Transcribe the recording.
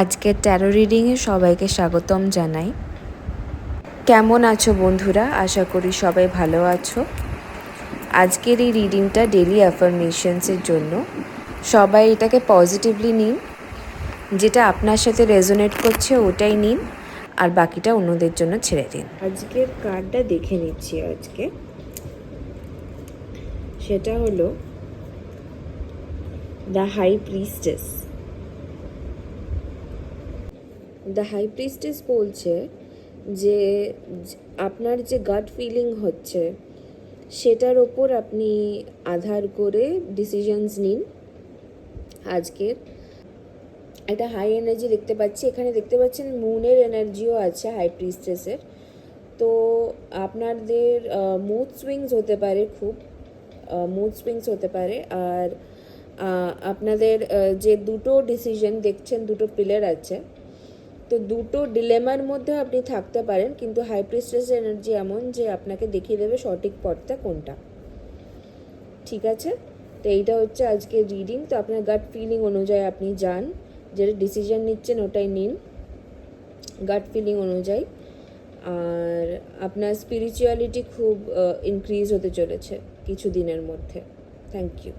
আজকের ট্যারো রিডিংয়ে সবাইকে স্বাগতম জানাই। কেমন আছো বন্ধুরা? আশা করি সবাই ভালো আছো। আজকের এই রিডিংটা ডেলি অ্যাফার্মেশনসের জন্য। সবাই এটাকে পজিটিভলি নিন, যেটা আপনার সাথে রেজোনেট করছে ওটাই নিন, আর বাকিটা অন্যদের জন্য ছেড়ে দিন। আজকের কার্ডটা দেখে নিচ্ছি আজকে। সেটা হলো the high priestess. The high priestess বলছে যে আপনার যে গাট ফিলিং হচ্ছে সেটার ওপর আপনি আধার করে ডিসিশনস নিন। আজকের একটা হাই এনার্জি দেখতে পাচ্ছি, এখানে দেখতে পাচ্ছেন মুনের এনার্জিও আছে হাই প্রিস্টেসের। তো আপনাদের মুড সুইংস হতে পারে, খুব মুড সুইংস হতে পারে। আর আপনাদের যে দুটো ডিসিশন দেখছেন, দুটো পিলার আছে, তো দুটো ডিলেমার মধ্যে আপনি থাকতে পারেন, কিন্তু হাই প্রিস্টেস এনার্জি এমন যে আপনাকে দেখিয়ে দেবে সঠিক পথটা কোনটা। ঠিক আছে, তো এইটা হচ্ছে আজকের রিডিং। তো আপনার গাট ফিলিং অনুযায়ী আপনি যান, যেটা ডিসিশন নিচ্ছেন ওটাই নিন গাট ফিলিং অনুযায়ী। আর আপনার স্পিরিচুয়ালিটি খুব ইনক্রিজ হতে চলেছে কিছু দিনের মধ্যে। Thank you.